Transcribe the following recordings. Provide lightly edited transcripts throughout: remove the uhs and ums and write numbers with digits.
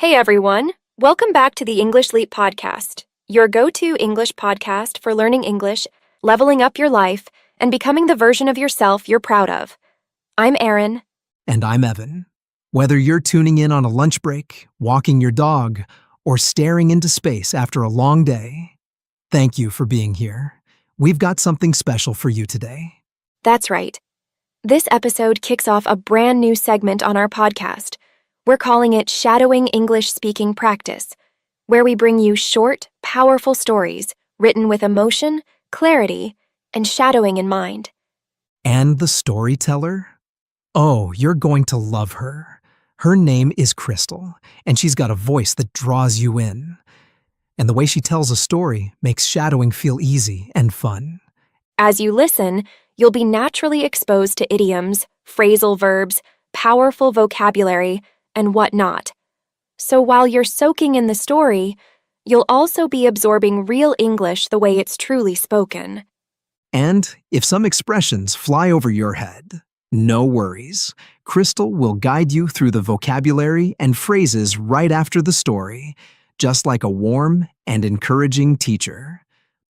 Hey everyone, welcome back to the English Leap podcast, your go-to English podcast for learning English, leveling up your life, and becoming the version of yourself you're proud of. I'm Erin. And I'm Evan. Whether you're tuning in on a lunch break, walking your dog, or staring into space after a long day, thank you for being here. We've got something special for you today. That's right. This episode kicks off a brand new segment on our podcast. We're calling it Shadowing English Speaking Practice, where we bring you short, powerful stories written with emotion, clarity, and shadowing in mind. And the storyteller? Oh, you're going to love her. Her name is Crystal, and she's got a voice that draws you in. And the way she tells a story makes shadowing feel easy and fun. As you listen, you'll be naturally exposed to idioms, phrasal verbs, powerful vocabulary, and whatnot. So while you're soaking in the story, you'll also be absorbing real English the way it's truly spoken. And if some expressions fly over your head, no worries. Crystal will guide you through the vocabulary and phrases right after the story, just like a warm and encouraging teacher.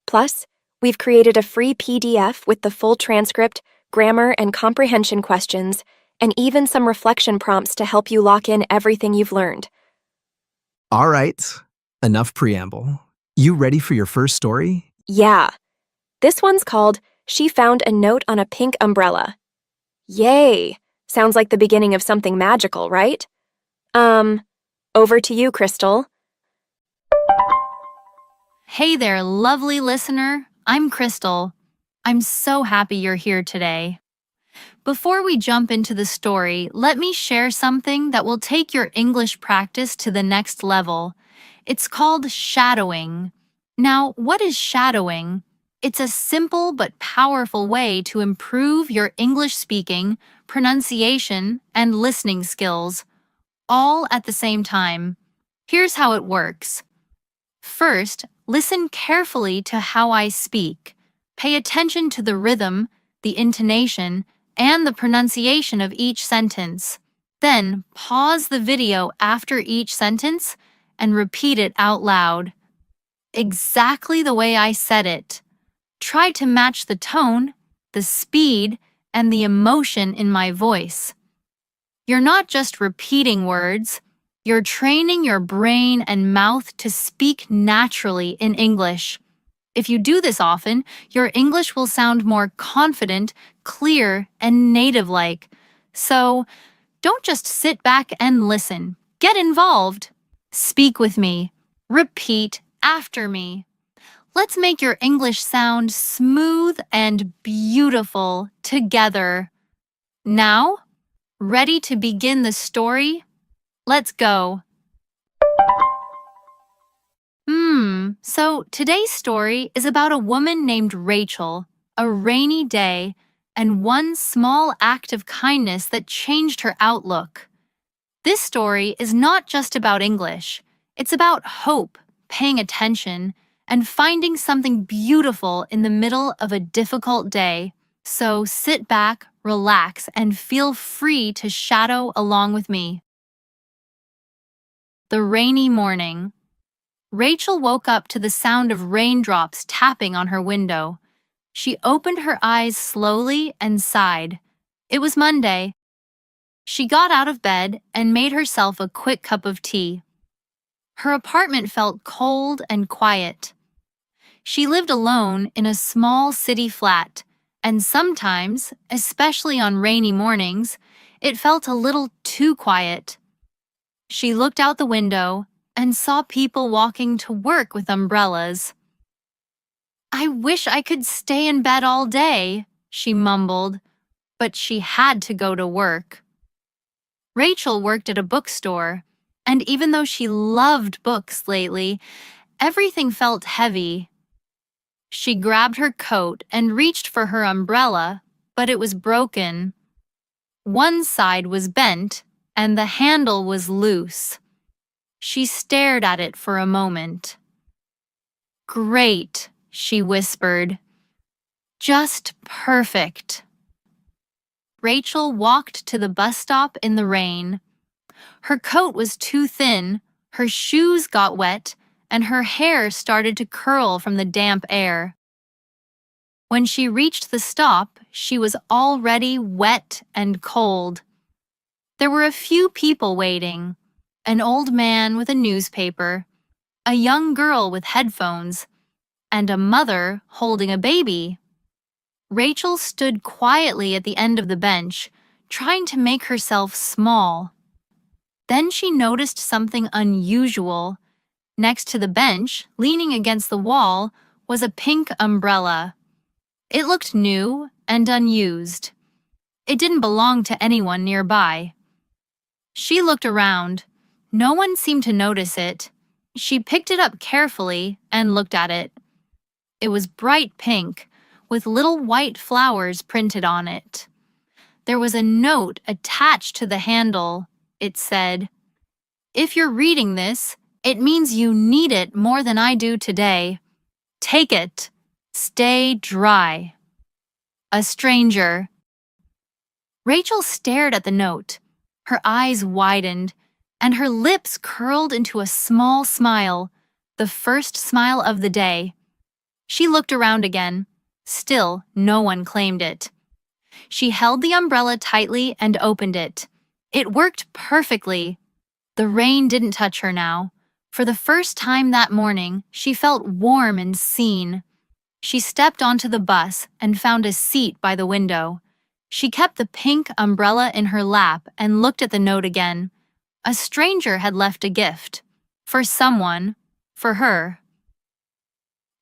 Plus, we've created a free PDF with the full transcript, grammar and comprehension questions, and even some reflection prompts to help you lock in everything you've learned. All right, enough preamble. You ready for your first story? Yeah. This one's called She Found a Note on a Pink Umbrella. Yay! Sounds like the beginning of something magical, right? Over to you, Crystal. Hey there, lovely listener. I'm Crystal. I'm so happy you're here today. Before we jump into the story, let me share something that will take your English practice to the next level. It's called shadowing. Now, what is shadowing? It's a simple but powerful way to improve your English speaking, pronunciation, and listening skills, all at the same time. Here's how it works. First, listen carefully to how I speak. Pay attention to the rhythm, the intonation, and the pronunciation of each sentence. Then, pause the video after each sentence and repeat it out loud. Exactly the way I said it. Try to match the tone, the speed, and the emotion in my voice. You're not just repeating words, you're training your brain and mouth to speak naturally in English. If you do this often, your English will sound more confident, clear, and native-like. So, don't just sit back and listen. Get involved. Speak with me. Repeat after me. Let's make your English sound smooth and beautiful together. Now, ready to begin the story? Let's go. So today's story is about a woman named Rachel, a rainy day, and one small act of kindness that changed her outlook. This story is not just about English. It's about hope, paying attention, and finding something beautiful in the middle of a difficult day. So sit back, relax, and feel free to shadow along with me. The rainy morning. Rachel woke up to the sound of raindrops tapping on her window. She opened her eyes slowly and sighed. It was Monday. She got out of bed and made herself a quick cup of tea. Her apartment felt cold and quiet. She lived alone in a small city flat, and sometimes, especially on rainy mornings, it felt a little too quiet. She looked out the window and saw people walking to work with umbrellas. "I wish I could stay in bed all day," she mumbled, but she had to go to work. Rachel worked at a bookstore, and even though she loved books lately, everything felt heavy. She grabbed her coat and reached for her umbrella, but it was broken. One side was bent, and the handle was loose. She stared at it for a moment. "Great," she whispered. "Just perfect." Rachel walked to the bus stop in the rain. Her coat was too thin, Her shoes got wet, and her hair started to curl from the damp air. When she reached the stop, she was already wet and cold. There were a few people waiting: an old man with a newspaper, a young girl with headphones, and a mother holding a baby. Rachel stood quietly at the end of the bench, trying to make herself small. Then she noticed something unusual. Next to the bench, leaning against the wall, was a pink umbrella. It looked new and unused. It didn't belong to anyone nearby. She looked around. No one seemed to notice it. She picked it up carefully and looked at it. It was bright pink, with little white flowers printed on it. There was a note attached to the handle. It said, "If you're reading this, it means you need it more than I do today. Take it. Stay dry. A stranger." Rachel stared at the note. Her eyes widened, and her lips curled into a small smile, the first smile of the day. She looked around again. Still, no one claimed it. She held the umbrella tightly and opened it. It worked perfectly. The rain didn't touch her now. For the first time that morning, she felt warm and seen. She stepped onto the bus and found a seat by the window. She kept the pink umbrella in her lap and looked at the note again. A stranger had left a gift. For someone. For her.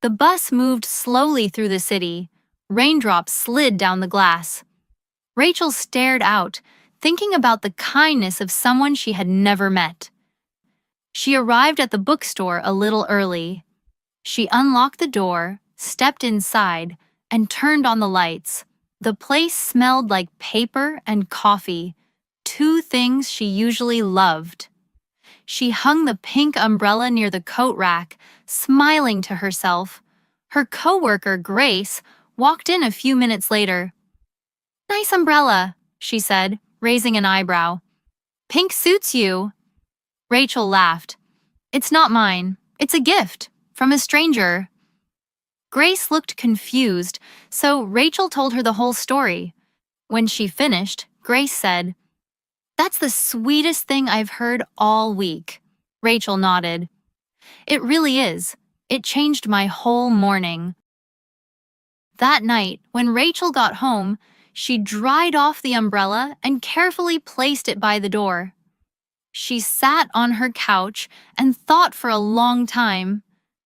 The bus moved slowly through the city. Raindrops slid down the glass. Rachel stared out, thinking about the kindness of someone she had never met. She arrived at the bookstore a little early. She unlocked the door, stepped inside, and turned on the lights. The place smelled like paper and coffee, two things she usually loved. She hung the pink umbrella near the coat rack, smiling to herself. Her coworker, Grace, walked in a few minutes later. "Nice umbrella," she said, raising an eyebrow. "Pink suits you." Rachel laughed. "It's not mine. It's a gift from a stranger." Grace looked confused, so Rachel told her the whole story. When she finished, Grace said, "That's the sweetest thing I've heard all week." Rachel nodded. "It really is. It changed my whole morning." That night, when Rachel got home, she dried off the umbrella and carefully placed it by the door. She sat on her couch and thought for a long time.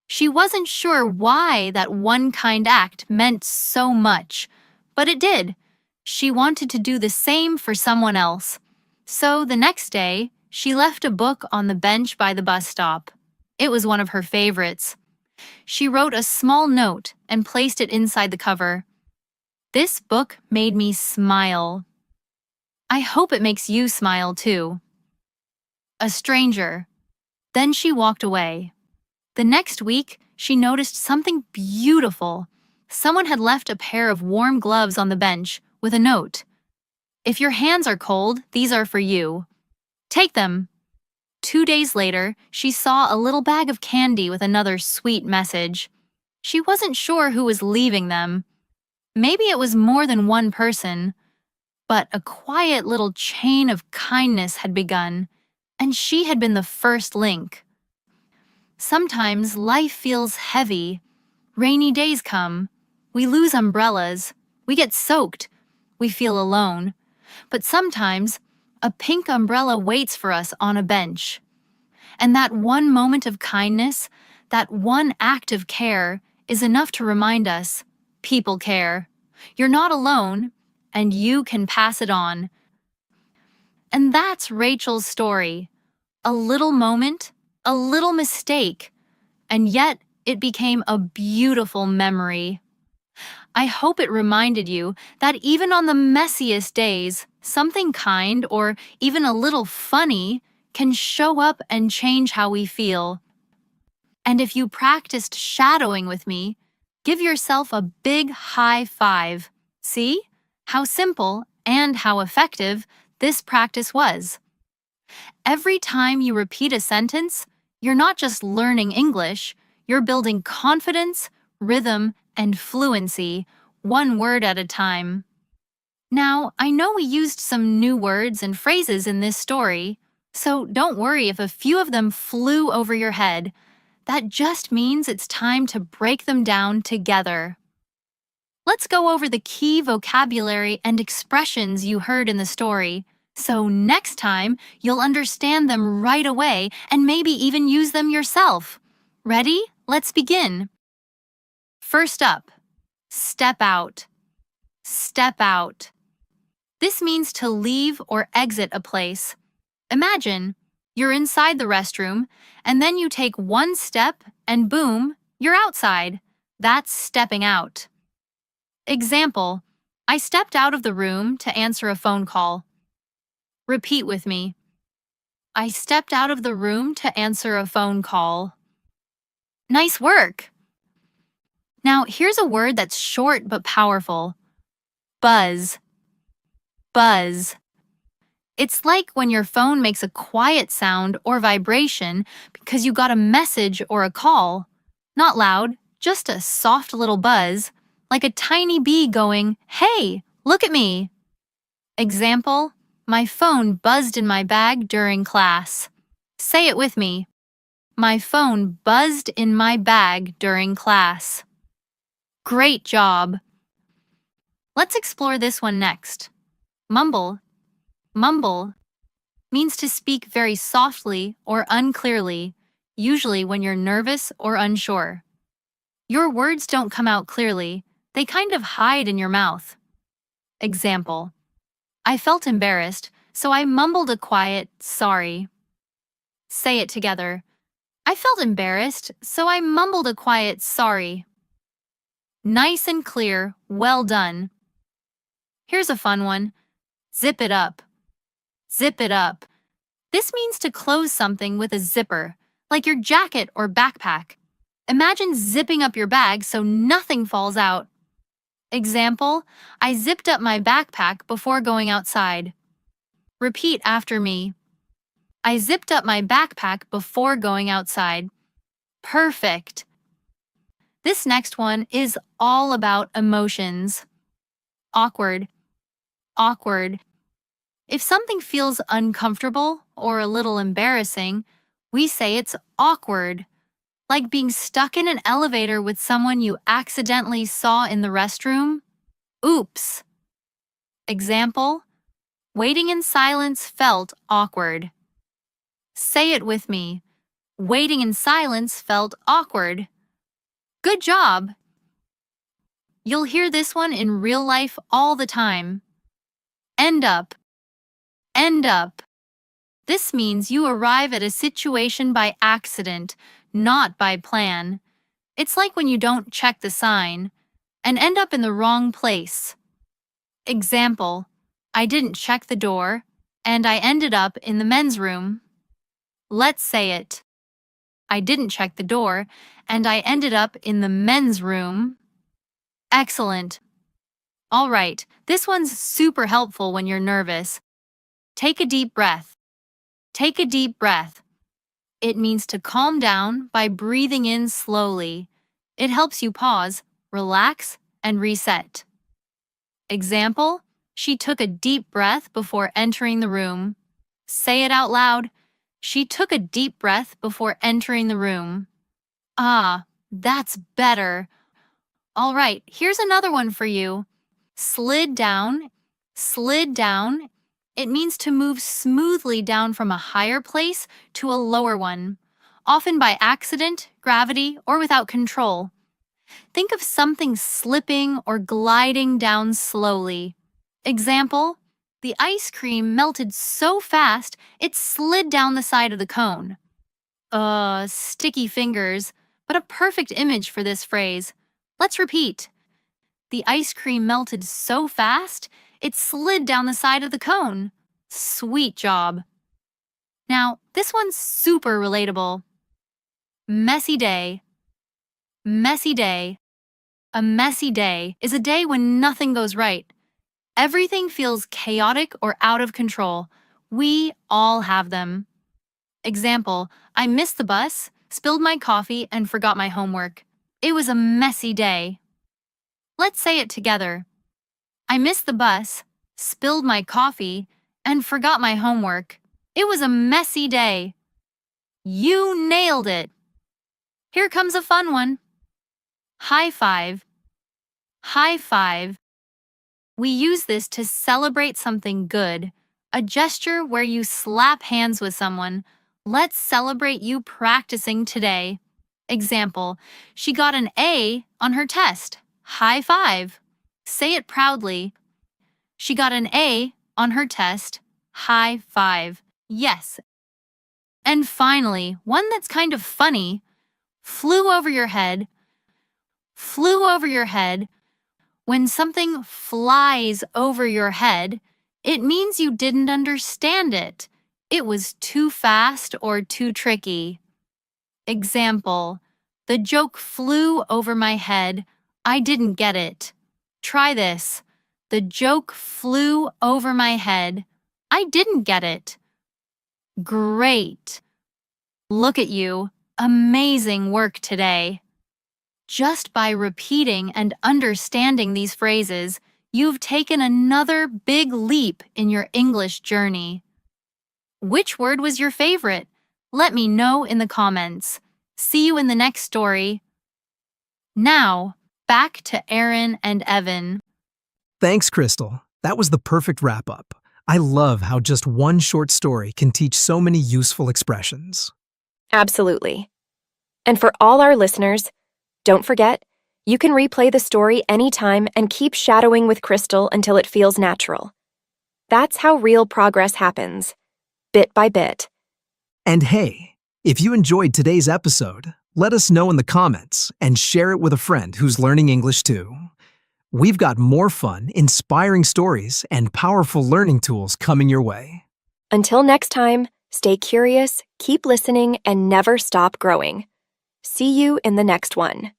She wasn't sure why that one kind act meant so much, but it did. She wanted to do the same for someone else. So the next day, she left a book on the bench by the bus stop. It was one of her favorites. She wrote a small note and placed it inside the cover. "This book made me smile. I hope it makes you smile too." A stranger. Then she walked away. The next week, she noticed something beautiful. Someone had left a pair of warm gloves on the bench with a note. "If your hands are cold, these are for you. Take them." 2 days later, she saw a little bag of candy with another sweet message. She wasn't sure who was leaving them. Maybe it was more than one person. But a quiet little chain of kindness had begun, and she had been the first link. Sometimes life feels heavy. Rainy days come. We lose umbrellas. We get soaked. We feel alone. But sometimes, a pink umbrella waits for us on a bench. And that one moment of kindness, that one act of care, is enough to remind us, people care. You're not alone, and you can pass it on. And that's Rachel's story. A little moment, a little mistake, and yet it became a beautiful memory. I hope it reminded you that even on the messiest days, something kind or even a little funny can show up and change how we feel. And if you practiced shadowing with me, give yourself a big high five. See how simple and how effective this practice was. Every time you repeat a sentence, You're not just learning English, you're building confidence, rhythm, and fluency, one word at a time. Now, I know we used some new words and phrases in this story, so don't worry if a few of them flew over your head. That just means it's time to break them down together. Let's go over the key vocabulary and expressions you heard in the story, so next time you'll understand them right away and maybe even use them yourself. Ready? Let's begin. First up, step out. Step out. This means to leave or exit a place. Imagine you're inside the restroom, and then you take one step, and boom, you're outside. That's stepping out. Example, I stepped out of the room to answer a phone call. Repeat with me. I stepped out of the room to answer a phone call. Nice work! Now, here's a word that's short but powerful. Buzz. Buzz. It's like when your phone makes a quiet sound or vibration because you got a message or a call. Not loud, just a soft little buzz, like a tiny bee going, "Hey, look at me." Example, my phone buzzed in my bag during class. Say it with me. My phone buzzed in my bag during class. Great job. Let's explore this one next. Mumble. Mumble means to speak very softly or unclearly, usually when you're nervous or unsure. Your words don't come out clearly, they kind of hide in your mouth. Example, I felt embarrassed, so I mumbled a quiet, "Sorry." Say it together. I felt embarrassed, so I mumbled a quiet, "Sorry." Nice and clear, well done. Here's a fun one. Zip it up. Zip it up. This means to close something with a zipper, like your jacket or backpack. Imagine zipping up your bag so nothing falls out. Example, I zipped up my backpack before going outside. Repeat after me. I zipped up my backpack before going outside. Perfect. This next one is all about emotions. Awkward. Awkward. If something feels uncomfortable or a little embarrassing, we say it's awkward, like being stuck in an elevator with someone you accidentally saw in the restroom. Oops. Example, waiting in silence felt awkward. Say it with me. Waiting in silence felt awkward. Good job. You'll hear this one in real life all the time. End up. End up. This means you arrive at a situation by accident, not by plan. It's like when you don't check the sign and end up in the wrong place. Example, I didn't check the door and I ended up in the men's room. Let's say it. I didn't check the door and I ended up in the men's room. Excellent. All right, this one's super helpful when you're nervous. Take a deep breath. Take a deep breath. It means to calm down by breathing in slowly. It helps you pause, relax, and reset. Example, she took a deep breath before entering the room. Say it out loud. She took a deep breath before entering the room. Ah, that's better. All right, here's another one for you. Slid down. Slid down. It means to move smoothly down from a higher place to a lower one, often by accident, gravity, or without control. Think of something slipping or gliding down slowly. Example, the ice cream melted so fast it slid down the side of the cone. Sticky fingers, but a perfect image for this phrase. Let's repeat. The ice cream melted so fast it slid down the side of the cone. Sweet job. Now, this one's super relatable. Messy day. Messy day. A messy day is a day when nothing goes right. Everything feels chaotic or out of control. We all have them. Example, I missed the bus, spilled my coffee, and forgot my homework. It was a messy day. Let's say it together. I missed the bus, spilled my coffee, and forgot my homework. It was a messy day. You nailed it. Here comes a fun one. High five. High five. We use this to celebrate something good, a gesture where you slap hands with someone. Let's celebrate you practicing today. Example, she got an A on her test. High five. Say it proudly. She got an A on her test. High five. Yes. And finally, one that's kind of funny. Flew over your head. Flew over your head. When something flies over your head, it means you didn't understand it. It was too fast or too tricky. Example, the joke flew over my head. I didn't get it. Try this. The joke flew over my head. I didn't get it. Great. Look at you. Amazing work today. Just by repeating and understanding these phrases, you've taken another big leap in your English journey. Which word was your favorite? Let me know in the comments. See you in the next story. Now, back to Aaron and Evan. Thanks, Crystal. That was the perfect wrap-up. I love how just one short story can teach so many useful expressions. Absolutely. And for all our listeners, don't forget, you can replay the story anytime and keep shadowing with Crystal until it feels natural. That's how real progress happens, bit by bit. And hey, if you enjoyed today's episode, let us know in the comments and share it with a friend who's learning English too. We've got more fun, inspiring stories, and powerful learning tools coming your way. Until next time, stay curious, keep listening, and never stop growing. See you in the next one.